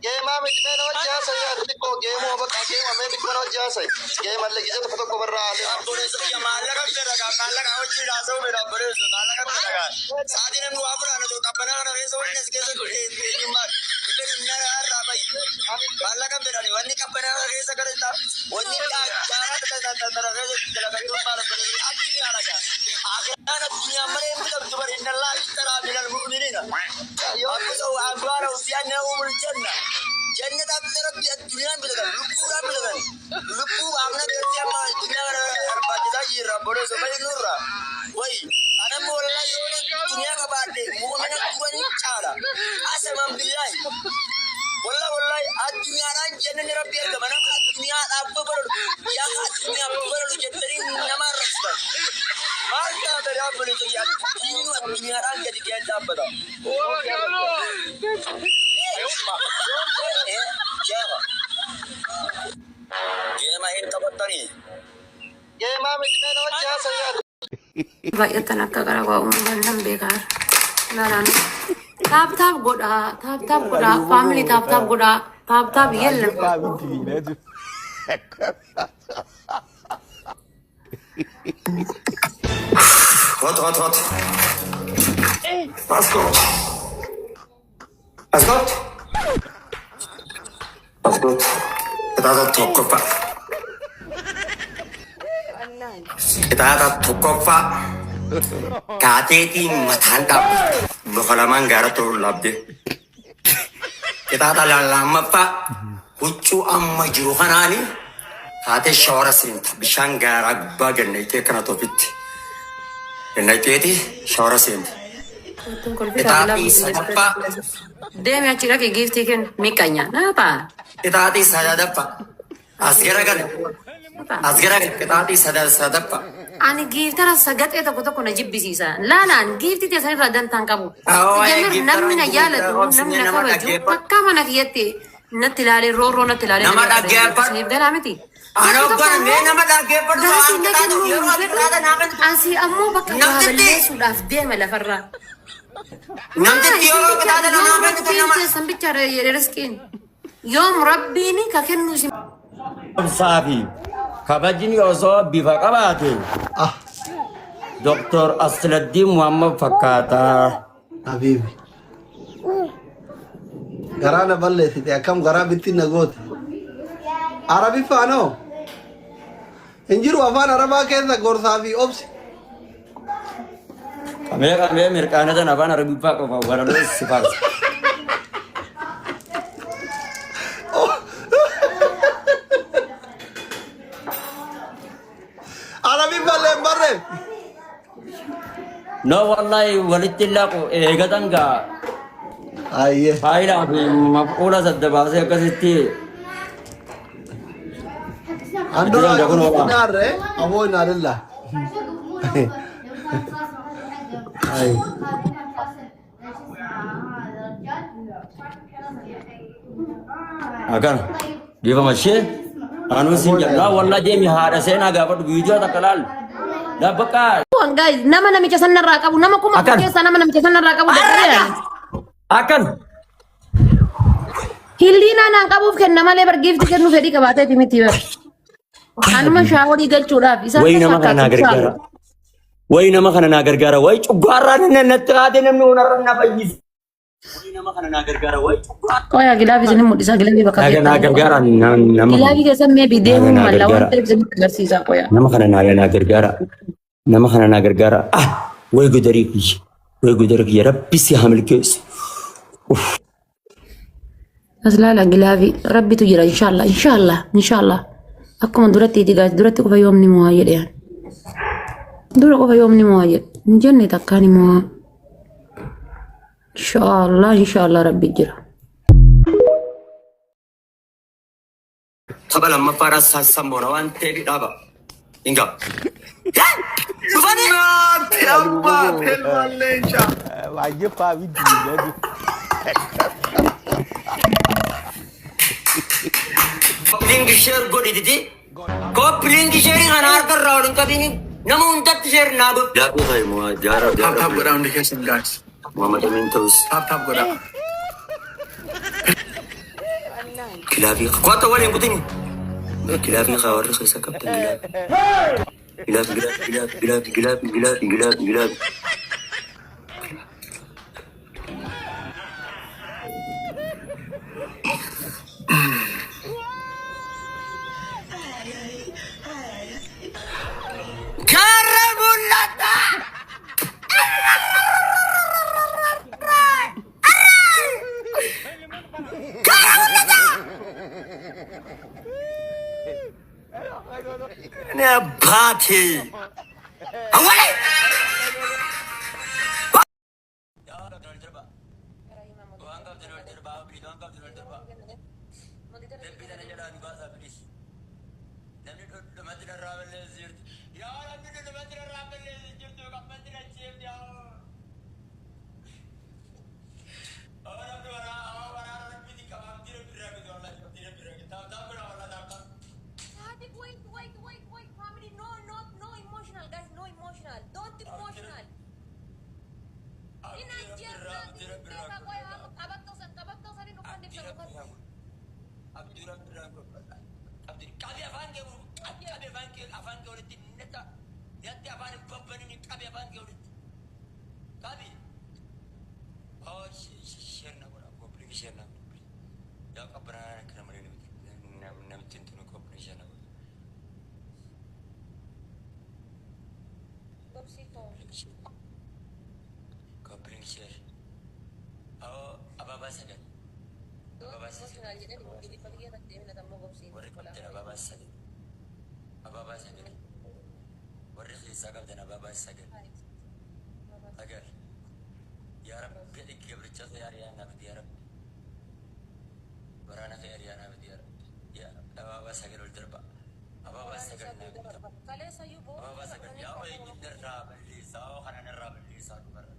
Geema miti mee nama jaasa yaadu xiqqoo geemuu bakka geema mee xiqqoo nama jaasa geema illee gijatu tokko barraa haale. Abboleessa biyya maallaqa federagaa maallaqa hojii dhaasa'uu fedha abboleessa maallaqa federagaa sa'aatii namni waa fudhanna tokko qabbanaa kana keessa wanni as keessa eenyummaa dhibeen nara har'aa bayi maallaqa fedhani wanni qabbanaa kana keessa kadhata wanni jaalata keessa dalagattuu maal abboleessa abdii haalagaa akiraan addunyaa malee bitamtu bari innallaa ittaraa minal mu'minina abbosa abbaara usiyaan umul janna. Jannat abdi rabbi dunia bilagan, lupu amna kerja ma dunia arbaachisaa jirra bodo sobai nurra. Wai, ana mola yoni dunia ka baade, mu'mina kurani chala. Asamam billahi. Wallahi ad dunia ran jannat rabbi arga mana ad dunia abba bodo. Ya ad dunia bodo jettari nama rasba. Manta dari abba ni jadi ad dunia ran jadi kian abba da. Oh galo. Baay'atan akka gara uumamaan nan beekaa. Lalaan taap godhaa family taap godhaa taap yella. Hot. Ascot. Kita ada toko pak. Kateti matantap. Bukalaman gara turun labde. Kita ada lama pak. Hucu amma juruhanani. Kate shora sinta. Bishan gara bagan itu kena topit. Dan itu shora sinta. Kita bisa pak. Dia me achira ke gift kan mikanya. Apa? Kita bisa dapat. Asgara kan. Kita bisa dapat. Ani gift tara sagat itu kuto kuna jibbisiisa. Lalaan gift itu saya radan tangkamu. Jamir namni na yala namni na kabaju. Pakka mana kiyatti. Natilale roro natilale. Nama lagi apa? Sehingga namiti. Ano ba nama lagi apa? Asi ammo bakka baballe sudah dia malafarra. Nanti dia kita ada nama itu nama. Sampai cara rezeki. Yom Rabbi ni kakek nusim. Safi, kabajini oso bifakabati. Doktor Asladdi Muhammad Fakata. Habibi. Garana balle siti akam gara bitti nagot. Arabi fano. Injiru afan araba kesa gor safi ops. Kami merkana dan apa Arabi Pak kau baru sifat. Arabi balle barre. No wallahi walittillaku egatanga. Aiye. Faila mafula sadda bahasa kasitti. Andora narre avoy narilla. Ai. Akan dia masih anu sinja la wallahi jemi hada sena gabat video takalal. Dah bekal. Guys, nama casan neraka, nama kuma kesa nama casan neraka udah. Akan Hilina nang kabu ken nama lebar gift ken nu fedi kabate timitiba. Anu ma shawari gal chuda bisa. Wai nama kana gargara. Wai nama kana nagargara wai cugara natade namni unaran na bayis. Wai nama kana nagargara wai cugara. Oh ya gila bisa mu disa gila bakal. Nagargara nama. Gila bisa me bideu malawan terus bisa sisa ko ya. Nama kana nagargara. Nama kana nagargara. Wai gudari ki. Wai gudari ki ya rabbi si hamil kes. لا قلابي ربي تجرى إن شاء الله أكو من دورتي تيجي دورتي كوفا يوم نموايل يعني دورة كوفا يوم نموايل نجني تكاني موا إن شاء الله ربي يجرى طبعا لما فرس سمونا وان تبي دابا إنجا فاني تابا تلمالينشا Wajib Pak Widi. Link share go didi. Ko link sharing anar kar raha hu kabhi nahi. Namu untat share na go. Jago hai mo jara. Tap go down indication guys. Muhammad Amin Tous. Tap go down. Kilaabii qoota waliin kutini. Kilaabii warra keessa qabdan gilaabii. እኔ አባቴ አወለ Wait, family, no emotional, guys, no emotional. Don't emotional. Ini aja, kita kau yang kabat kau sari nukan di belakang. Kabi afaan ke ulitin neta. Yatti afaan babban ini kabi afaan ke ulit. Kabi. Oh, share na guna public share na public. Ya kabra kana mari nam tintu no public share na. Public share. Oh, apa saja. Apa saja. Ababa sagal. Warri keessa qabdan ababa sagal. Sagal. Yaa Rabbi dhikki gabricha yaariyaa naaf yaa Rabbi. Waraana kee yaariyaa naaf yaa Rabbi. Yaa ababa sagal ol darba. Ababa sagal naaf darba. Ababa sagal yaa wayni narraa balleessaa oo kana narraa balleessaa dhumarra.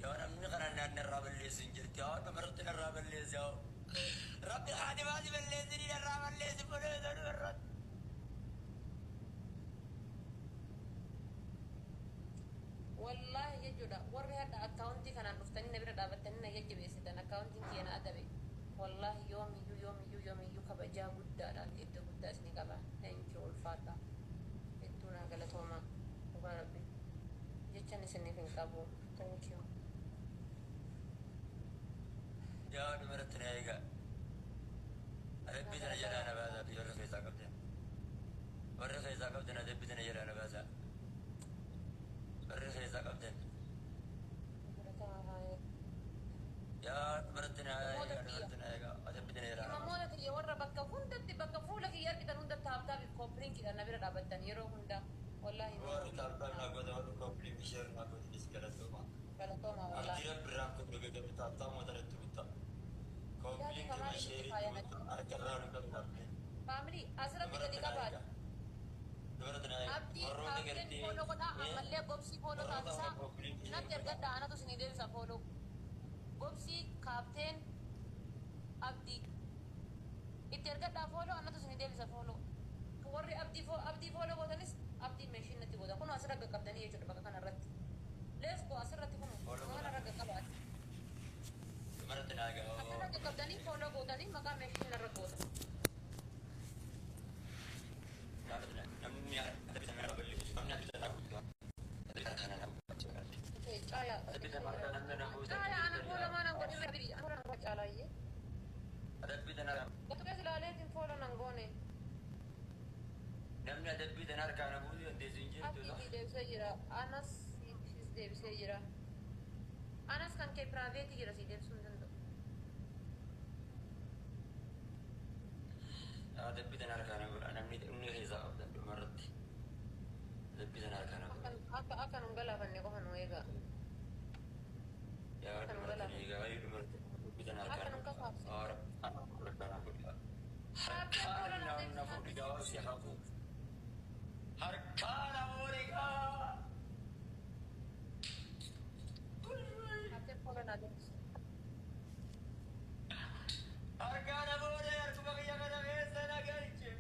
Yaa namni kana narraa balleessu hin jirti yaa dhumarratti narraa balleessaa. Rabbi haadimaati balleessini narraa balleessi fuudhee dhumarratti. Wallahi jechuudha warri hadda akkaawuntii kanaan dhuftanii na bira dhaabattanii na jajjabeessitan akkaawuntiin keenya adabe wallahi yoomiyyuu kabajaa guddaadhaan iddoo guddaa isinii qaba thank you ulfaadha hedduu naa galatooma dhugaa rabbi jechan isiniif hin qabu thank you yaa dhumarratti na eegaa adabbii tana jalaa na baasaa fi warra keessaa qabdan adabbii tana jalaa na baasaa warra keessaa qabdan yaa dhumarratti na eegaa adabbii tana jalaa na baasaa namoota kiyya warra bakka hundatti bakka fuula kiyya argitan hundatti haabtaafi koopiliinkiidhaan na bira dhaabattan yeroo hunda wallahi warri taabtaan naa godha warri koopiliinki sheer naa godhinis galatooma galatooma wallahi Jira biraan kun dhugaa gabi taabtaa mootarratti bitaa koopiliinki ma sheerii harkarraa nu qabnaafne family asirratti gadi qabaadha dubartii na abdii warroota abdiin gartee fooloo godhaa ammallee gobsii fooloo taasisaa natti ergadha anatu isinii deebisa fooloo gobsii kaapteen abdii itti ergadhaa fooloo anatu isinii deebisa fooloo warri abdii fooloo gootanis abdii meeshiin natti gootan kun asirra qaqqabdanii jechuudha bakka kanarratti leesku asirratti kun mana ragga qabaati dubartii na egaa asirra qaqqabdanii fooloo gootanii maqaa meeshiin narra gootan namni adabbii tana balleessu namni adabbii tana guddaa adabbii tana nama caayaa adabbii tana namni nama caayaa ana fooloo maana godhirra biri ana fooloo caalaayyee adabbii tana Bakka ilaaleetiin fooloo nan goone namni adabbii tana harkaa na buusuu dandeessu hin jirtu abdii deebisee jira anas deebisee jira anas kan kee piraaveetii jira si deebisuu hin danda'u adabbii tana harkaa na buusuu namni inni keessaa qabdan dhumarratti adabbii tana harkaa na buusuu akka nun galaafanne qofa nu eegaa yaa dubartii egaa yoo dubartii adabbii tana harkaa na buusuu harkaa na buusuu harkaa na fuudhi gaa si hafu harkaa na fuudhi gaa Kapten fooloo naa deebisa harkaan fuudhee harkuma kiyya kana keessa na galche.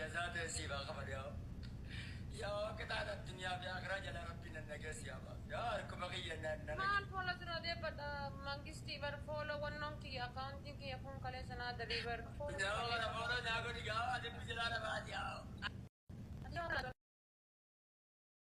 جزات سيبا خبر يا وقت على الدنيا بأخرج على ربنا النجس يا با يا ركب بقية maan follow sina de but mangisti bar follow one non ki accounting ki akon kale sana deliver يا غرا فورا